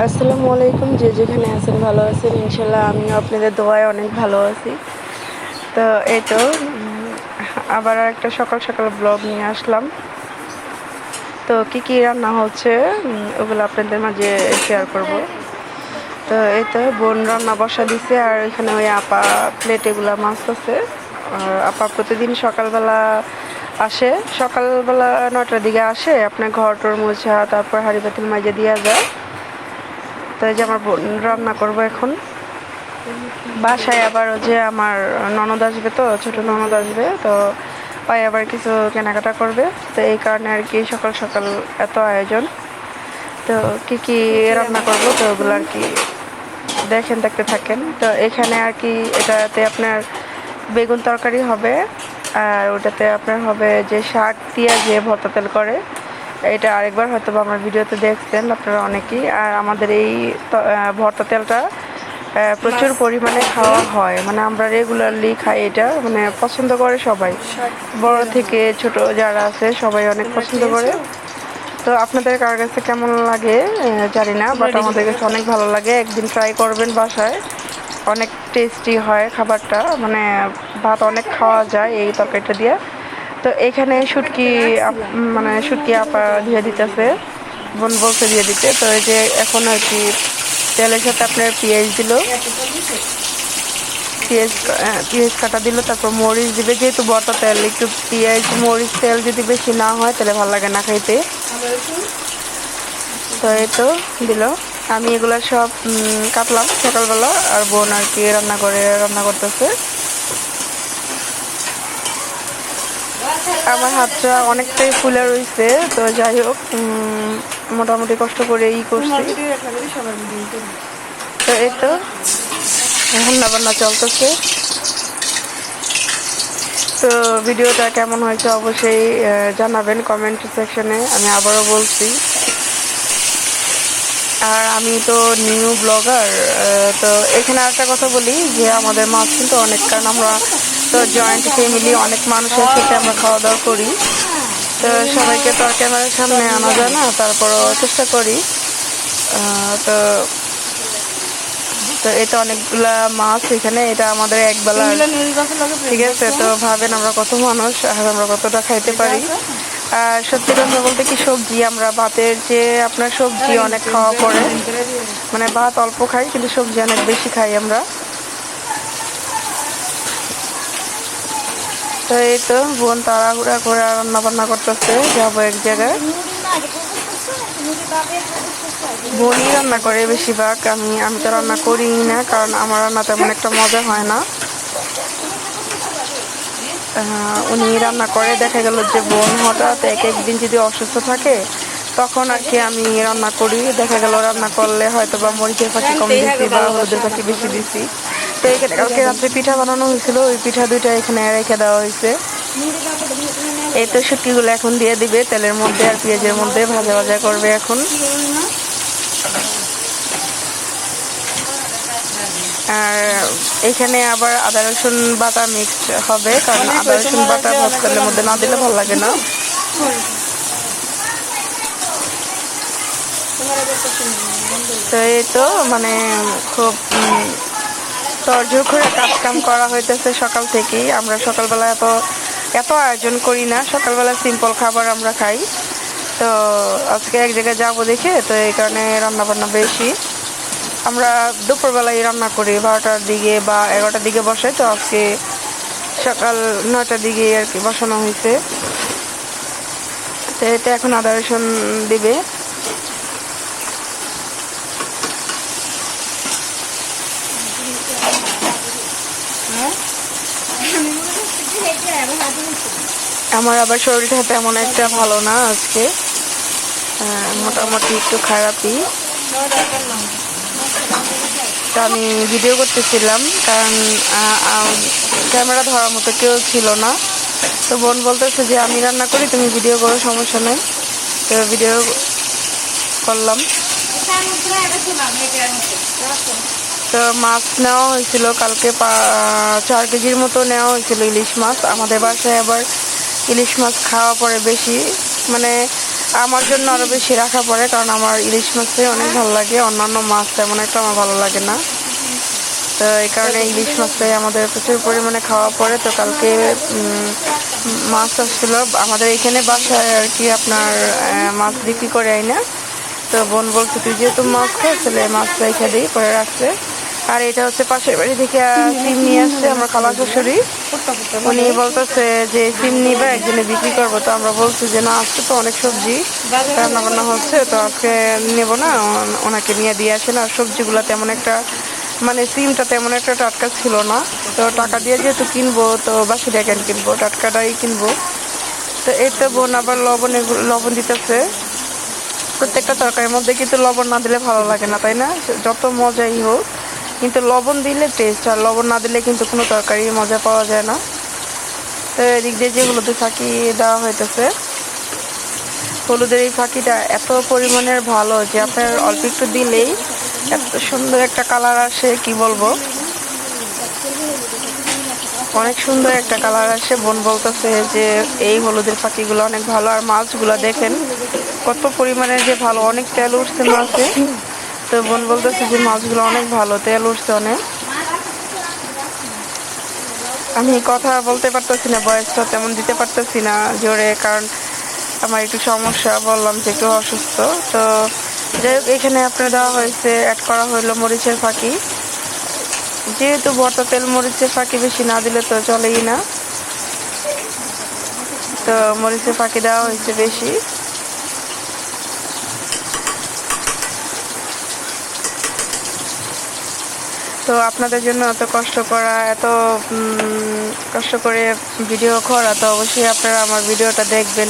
আসসালামু আলাইকুম। যে যেখানে আছেন ভালো আছেন ইনশাল্লাহ। আমিও আপনাদের দোয়ায় অনেক ভালো আছি। তো এই তো আবার একটা সকাল সকাল ব্লগ নিয়ে আসলাম। তো কি কি রান্না হচ্ছে ওগুলো আপনাদের মাঝে শেয়ার করব। তো এই তো বোন রান্না বসা দিছে, আর এখানে ওই আপা প্লেটেগুলো মাছ আছে। আর আপা প্রতিদিন সকালবেলা আসে, সকালবেলা 9টার দিকে আসে, আপনার ঘর টর মোছা, তারপর হাঁড়ি পাতিল মাইজে দেওয়া যায়। তো এই যে আমার বোন রান্না করবো এখন। বাসায় আবার যে আমার ননদ আসবে, তো ছোট ননদ আসবে, তো ওই আবার কিছু কেনাকাটা করবে। তো এই কারণে আর কি সকাল সকাল এত আয়োজন। তো কি কি রান্না করবো তো ওগুলো আর কি দেখতে থাকেন। তো এখানে আর কি এটাতে আপনার বেগুন তরকারি হবে, আর ওটাতে আপনার হবে যে শাক দিয়ে যে ভর্তা তেল করে। এটা আরেকবার হয়তো আমার ভিডিওতে দেখছেন আপনারা অনেকেই। আর আমাদের এই ভর্তা তেলটা প্রচুর পরিমাণে খাওয়া হয়, মানে আমরা রেগুলারলি খাই। এটা মানে পছন্দ করে সবাই, বড় থেকে ছোট যারা আছে সবাই অনেক পছন্দ করে। তো আপনাদের কার কাছে কেমন লাগে জানি না, বাট আমাদের কাছে অনেক ভালো লাগে। একদিন ট্রাই করবেন বাসায়, অনেক টেস্টি হয় খাবারটা, মানে ভাত অনেক খাওয়া যায় এই তরকারিটা দিয়ে। তো এখানে শুটকি মানে শুটকি আপা দিয়ে দিতেছে, বোন বলছে দিয়ে দিতে। তো এই যে এখন আর কি তেলের সাথে আপনার পেঁয়াজ দিল, পেঁয়াজ কাটা দিল, তারপর মরিচ দিবে। যেহেতু বর্তা তেল, একটু পেঁয়াজ মরিচ তেল যদি বেশি না হয় তাহলে ভালো লাগে না খাইতে। তো এই তো দিল। আমি এগুলো সব কাটলাম সকালবেলা, আর বোন আর কি রান্না করতেছে। আমার হাতটা অনেকটাই ফুলে রয়েছে, তো যাই হোক মোটামুটি কষ্ট করে করছি। তো এই তো রান্না বান্না চলতেছে। তো ভিডিওটা কেমন হয়েছে অবশ্যই জানাবেন কমেন্ট সেকশনে। আমি আবারও বলছি, আর আমি তো নিউ ব্লগার। তো এখানে আরেকটা কথা বলি যে আমাদের মাছ কিন্তু অনেক, কারণ আমরা তো জয়েন্ট ফ্যামিলি, অনেক মানুষের সাথে আমরা খাওয়া দাওয়া করি। তো সবাইকে তো আর ক্যামেরার সামনে আনা যায় না, তারপরও চেষ্টা করি। তো তো এটা অনেকগুলা মাছ এখানে, এটা আমাদের একবেলা, ঠিক আছে? তো ভাবেন আমরা কত মানুষ আর আমরা কতটা খাইতে পারি। আর সত্যি কথা বলতে কি, সবজি আমরা ভাতের যে আপনার সবজি অনেক খাওয়া পড়ে, মানে ভাত অল্প খাই কিন্তু সবজি অনেক বেশি খাই আমরা। তো এই তো বোন তাড়াহুড়া করে রান্না বান্না করতেছে, যাবো এক জায়গায়। বোনই রান্না করে বেশিরভাগ, আমি তো রান্না করি না, কারণ আমার রান্না তেমন একটা মজা হয় না। উনি রান্না করে। দেখা গেল যে বোন হঠাৎ এক একদিন যদি অসুস্থ থাকে, তখন আর কি আমি রান্না করি। দেখা গেল রান্না করলে হয়তো বা মরিচের ফাঁকি কম দিছি বা হলুদের ফাঁকি বেশি দিছি। তো এখানে কালকে রাত্রে পিঠা বানানো হয়েছিল, ওই পিঠা দুইটা এখানে রেখে দেওয়া হয়েছে। এই তো শুটকিগুলো এখন দিয়ে দিবে তেলের মধ্যে আর পেঁয়াজের মধ্যে ভাজা ভাজা করবে এখন। আর এখানে আবার আদা রসুন বাটা মিক্সড হবে, কারণ আদা রসুন বাটা ভাত তেলের মধ্যে না দিলে ভালো লাগে না। তো এই তো মানে খুব তরজোর করে কাজ কাম করা হইতেছে সকাল থেকেই। আমরা সকালবেলা এত এত আয়োজন করি না, সকালবেলা সিম্পল খাবার আমরা খাই। তো আজকে এক জায়গায় যাবো দেখে, তো এই কারণে রান্না বান্না বেশি। আমরা দুপুরবেলায় রান্না করি 12টার দিকে বা 11টার দিকে বসে, তো আজকে সকাল 9টার দিকে আর কি বসানো হয়েছে। তো এতে এখন আদা রসুন দিবে। আমার আবার শরীরটা তেমন একটা ভালো না আজকে, মোটামুটি একটু খারাপই। তো আমি ভিডিও করতেছিলাম, কারণ ক্যামেরা ধরার মতো কেউ ছিল না। তো বোন বলতেছে যে আমি রান্না করি, তুমি ভিডিও করো, সমস্যা নেই। তো ভিডিও করলাম। তো মাছ নেওয়া হয়েছিল কালকে 4 কেজির মতো নেওয়া হয়েছিল ইলিশ মাছ। আমাদের বাসায় আবার ইলিশ মাছ খাওয়া পড়ে বেশি, মানে আমার জন্য আরও বেশি রাখা পড়ে, কারণ আমার ইলিশ মাছটাই অনেক ভালো লাগে, অন্যান্য মাছ তেমন একটা আমার ভালো লাগে না। তো এই কারণে ইলিশ মাছটাই আমাদের প্রচুর পরিমাণে খাওয়া পড়ে। তো কালকে মাছ আসছিল আমাদের এখানে বাসায় আর কি, আপনার মাছ বিক্রি করে আইনা। তো বোন বলছে তুই যেহেতু মাছ খাস তাহলে মাছ রেখে দিই, করে রাখছে। আর এটা হচ্ছে পাশের বাড়ি থেকে সিম নিয়ে আসছে আমার খালা শাশুড়ি। উনি বলতেছে যে সিম নিবে একদিনে বিক্রি করবো। তো আমরা বলছি যে না, আজকে তো অনেক সবজি রান্না বান্না হচ্ছে, তো আজকে নেব না, ওনাকে নিয়ে দিয়ে আসেন। আর সবজিগুলো তেমন একটা, মানে সিমটা তেমন একটা টাটকা ছিল না। তো টাকা দিয়ে যেহেতু কিনবো, তো বাসিটা কেন কিনবো, টাটকাটাই কিনবো। তো এই তো বোন আবার লবণ দিতেছে। প্রত্যেকটা তরকারির মধ্যে কিন্তু লবণ না দিলে ভালো লাগে না, তাই না? যত মজাই হোক, কিন্তু লবণ দিলে টেস্ট, আর লবণ না দিলে কিন্তু কোনো তরকারি মজা পাওয়া যায় না। তো এদিক দিয়ে যে হলুদের ফাঁকি দেওয়া হইতেছে, হলুদের এই ফাঁকিটা এত পরিমাণের ভালো যে আপনার অল্প একটু দিলেই এত সুন্দর একটা কালার আসে, কি বলবো, অনেক সুন্দর একটা কালার আসে। বোন বলতেছে যে এই হলুদের ফাঁকিগুলো অনেক ভালো। আর মাছগুলো দেখেন কত পরিমাণে যে ভালো, অনেক তেল উঠছে মাছে। তো বোন বলতেছে যে মাছগুলো অনেক ভালো, তেল উঠছে অনেক। আমি কথা বলতে পারতেছি না, বয়সটা তেমন দিতে পারতেছি না জোরে, কারণ আমার একটু সমস্যা, বললাম যে একটু অসুস্থ। তো যাই হোক, এখানে আপনার দেওয়া হয়েছে, অ্যাড করা হইলো মরিচের ফাঁকি। যেহেতু ভর্তা তেল মরিচের ফাঁকি বেশি না দিলে তো চলেই না, তো মরিচের ফাঁকি দেওয়া হয়েছে বেশি। তো আপনাদের জন্য এত কষ্ট করা, এত কষ্ট করে ভিডিও করা, তো অবশ্যই আপনারা আমার ভিডিওটা দেখবেন,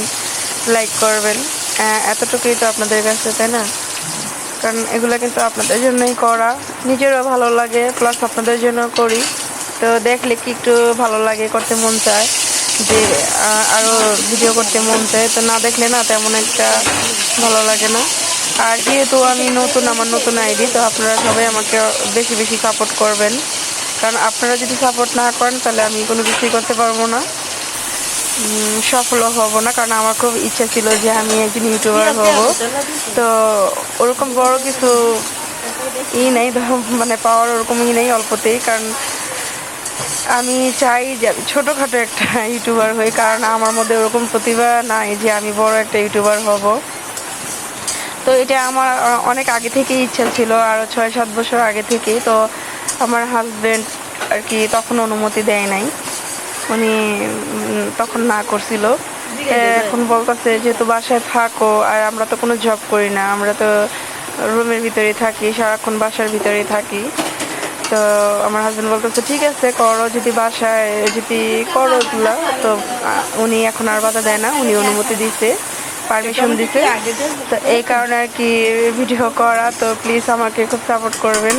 লাইক করবেন। এতটুকুই তো আপনাদের কাছে, তাই না? কারণ এগুলো কিন্তু আপনাদের জন্যই করা, নিজেরও ভালো লাগে, প্লাস আপনাদের জন্য করি। তো দেখলে কি একটু ভালো লাগে, করতে মন চায়, যে আরও ভিডিও করতে মন চায়। তো না দেখলে না তেমন একটা ভালো লাগে না। আর যেহেতু আমি নতুন, আমার নতুন আইডি, তো আপনারা সবাই আমাকে বেশি বেশি সাপোর্ট করবেন। কারণ আপনারা যদি সাপোর্ট না করেন তাহলে আমি কোনো কিছুই করতে পারবো না, সফলও হব না। কারণ আমার খুব ইচ্ছা ছিল যে আমি একজন ইউটিউবার হব। তো ওরকম বড় কিছু নেই, মানে পাওয়ার ওরকম নেই, অল্পতেই। কারণ আমি চাই যে আমি ছোটোখাটো একটা ইউটিউবার হই, কারণ আমার মধ্যে ওরকম প্রতিভা নাই যে আমি বড় একটা ইউটিউবার হব। তো এটা আমার অনেক আগে থেকেই ইচ্ছা ছিল, আরও 6-7 বছর আগে থেকেই। তো আমার হাজব্যান্ড আর কি তখন অনুমতি দেয় নাই, উনি তখন না করছিল। এখন বলতেছে যেহেতু বাসায় থাকো, আর আমরা তো কোনো জব করি না, আমরা তো রুমের ভিতরেই থাকি, সারাক্ষণ বাসার ভিতরেই থাকি। তো আমার হাজব্যান্ড বলতেছে ঠিক আছে করো, যদি বাসায় যদি করো এগুলো। তো উনি এখন আর বাধা দেয় না, উনি অনুমতি দিছে, পারমিশন দিছে। তো এই কারণে আর কি ভিডিও করা। তো প্লিজ আমাকে খুব সাপোর্ট করবেন।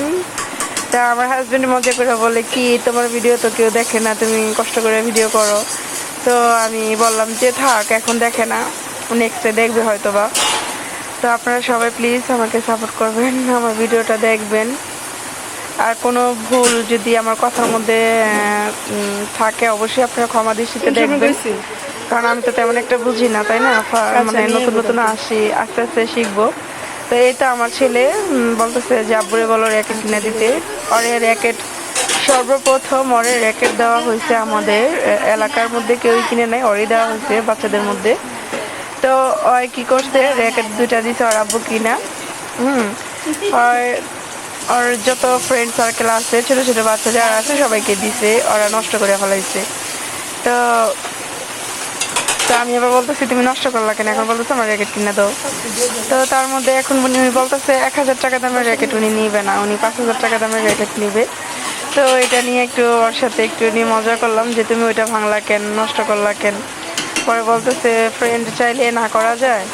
তা আমার হাজব্যান্ড মজা করে বলে কি, তোমার ভিডিও তো কেউ দেখে না, তুমি কষ্ট করে ভিডিও করো। তো আমি বললাম যে থাক, এখন দেখে না, নেক্সটে দেখবে হয়তো বা। তো আপনারা সবাই প্লিজ আমাকে সাপোর্ট করবেন, আমার ভিডিওটা দেখবেন। আর কোনো ভুল যদি আমার কথার মধ্যে থাকে, অবশ্যই আপনারা ক্ষমা দৃষ্টিতে দেখবেন, কারণ আমি তো তেমন একটা বুঝি না, তাই না? মানে নতুন নতুন আসি, আস্তে আস্তে শিখবো। তো এই তো আমার ছেলে বলতেছে যে আব্বুরে বলো র্যাকেট কিনে দিতে। ওরে র্যাকেট সর্বপ্রথম ওরে র্যাকেট দেওয়া হয়েছে আমাদের এলাকার মধ্যে, কেউই কিনে নেয়, ওরই দেওয়া হয়েছে বাচ্চাদের মধ্যে। তো ওই কি করছে, র্যাকেট 2টা দিছে ওর আব্বু কিনা। আর আর যত ফ্রেন্ড সার্কেল আছে, ছোটো ছোটো বাচ্চা যারা আছে সবাইকে দিছে, ওরা নষ্ট করে ফেলাইছে। তো তো আমি আবার বলতেছি তুমি নষ্ট করলা কেন, এখন বলতেছে আমার র্যাকেট কিনে দাও। তো তার মধ্যে এখন উনি বলতেছে 1000 টাকা দামের র্যাকেট উনি নিবে না, উনি 5000 টাকা দামের র্যাকেট নিবে। তো এটা নিয়ে একটু ওর সাথে একটু নিয়ে মজা করলাম যে তুমি ওইটা ভাঙলা কেন, নষ্ট করলা কেন। পরে বলতেছে ফ্রেন্ড চাইলে না করা যায়।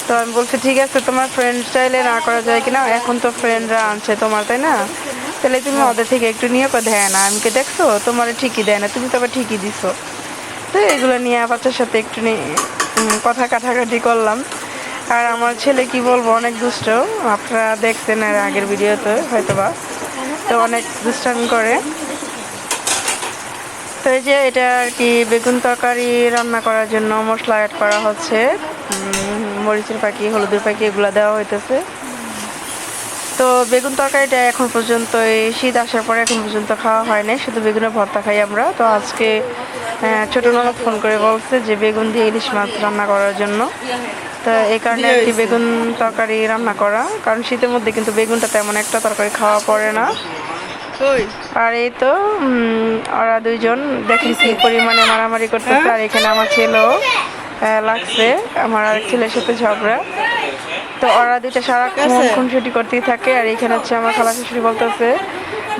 তো আমি বলছি ঠিক আছে, তোমার ফ্রেন্ড চাইলে না করা যায় কিনা, এখন তো ফ্রেন্ডরা আনছে তোমার, তাই না? তাহলে তুমি ওদের থেকে একটু নিয়ে দেয় না, আমি দেখছো তোমার ঠিকই দেয় না, তুমি তো আবার ঠিকই দিছো। তো এগুলো নিয়ে বাচ্চার সাথে একটু কথা কাটাকাটি করলাম। আর আমার ছেলে কি বলবো, অনেক দুষ্ট, আপনারা দেখছেন এর আগের ভিডিওতে হয়তোবা। তো অনেক দুষ্টামি করে। তো এই যে এটা আর কি বেগুন তরকারি রান্না করার জন্য মশলা অ্যাড করা হচ্ছে, মরিচের পাখি, হলুদের পাখি এগুলো দেওয়া হইতেছে। তো বেগুন তরকারিটা এখন পর্যন্ত এই শীত আসার পরে এখন পর্যন্ত খাওয়া হয় নাই, শুধু বেগুনের ভর্তা খাই আমরা। তো আজকে ছোট ননদ ফোন করে বলছে যে বেগুন দিয়ে ইলিশ মাছ রান্না করার জন্য। তো এই কারণে আর কি বেগুন তরকারি রান্না করা, কারণ শীতের মধ্যে কিন্তু বেগুনটা তেমন একটা তরকারি খাওয়া পড়ে না। আর এই তো ওরা দুইজন দেখেন কি পরিমাণে মারামারি করতেছে। আর এখানে আমার ছেলেও লাগছে, আমার আরেক ছেলের সাথে ঝগড়া। তো ওরা দুইটা সারাক্ষণ খুনসুটি করতেই থাকে। আর এখানে হচ্ছে আমার খালা শাশুড়ি বলতেছে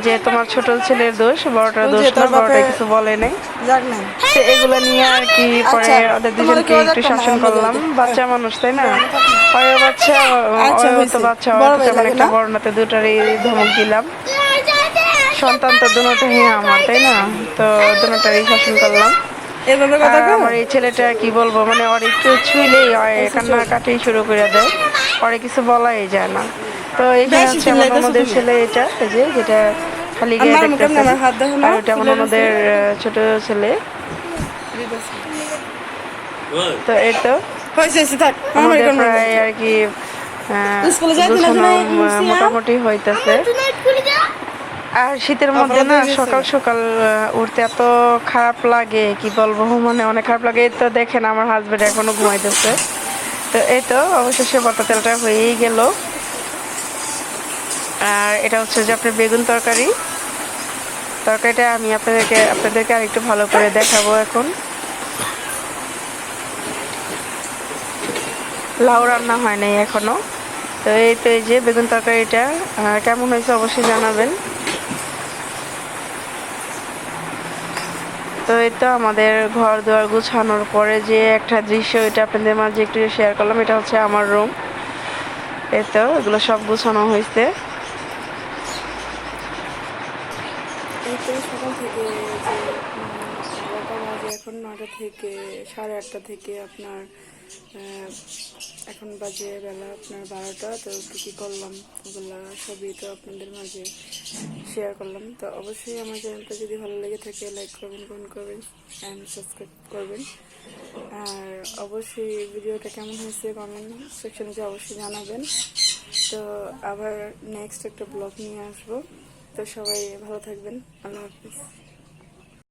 যে তোমার ছোট ছেলের দোষ, বড়টার দোষ না, বড়টা কিছু বলে নাই। তো এগুলো নিয়ে আর কি পরে ওদের দুজনকে একটু শাসন করলাম। বাচ্চা মানুষ তাই না, ওই বাচ্চা ওই তো বাচ্চা, তেমন একটা বড় নাতে দুটারই ধমক দিলাম। সন্তান তো দুটোটাই আমার তাই না, তো দুটোটারই শাসন করলাম। আমার এই ছেলেটা কি বলবো, মানে ওর একটু ছুঁইলেই কান্নাকাটি শুরু করে দেয়, পরে কিছু বলাই যায় না। তো এখানে হচ্ছে আমার ননদের ছেলে, এটা এই যে যেটা খালি গিয়ে দেখতেছে, আর ওটা আমার ননদের ছোট ছেলে। তো এই তো আমাদের প্রায় আর কি গোছানো মোটামুটি হইতেছে। আর শীতের মধ্যে না সকাল সকাল উঠতে এত খারাপ লাগে কি বলবো, মানে অনেক খারাপ লাগে। তো দেখেন আমার হাজবেন্ড এখনো ঘুমাইতেছে। তো এই তো অবশেষে ভর্তা তেলটা হয়েই গেল। আর এটা হচ্ছে যে আপনার বেগুন তরকারিটা আমি আপনাদেরকে আরেকটু ভালো করে দেখাবো এখন। লাউ রান্না হয় নাই এখনো। তো এই তো এই যে বেগুন তরকারিটা কেমন হয়েছে অবশ্যই জানাবেন। তো এই তো আমাদের ঘর দুয়ার গুছানোর পরে যে একটা দৃশ্য, এটা আপনাদের মাঝে একটু শেয়ার করলাম। এটা হচ্ছে আমার রুম। এই তো এগুলো সব গুছানো হয়েছে। এই তো সকাল থেকে যে 11টা বাজে, এখন 9টা থেকে 8:30 থেকে আপনার এখন বাজে বেলা আপনার 12টা। তো কী করলাম ওগুলো সবই তো আপনাদের মাঝে শেয়ার করলাম। তো অবশ্যই আমার চ্যানেলটা যদি ভালো লেগে থাকে লাইক করবেন, কমেন্ট করবেন অ্যান্ড সাবস্ক্রাইব করবেন। আর অবশ্যই ভিডিওটা কেমন হয়েছে কমেন্ট সেকশনে যে অবশ্যই জানাবেন। তো আবার নেক্সট একটা ব্লগ নিয়ে আসবো। তো সবাই ভালো থাকবেন, আল্লাহ হাফিজ।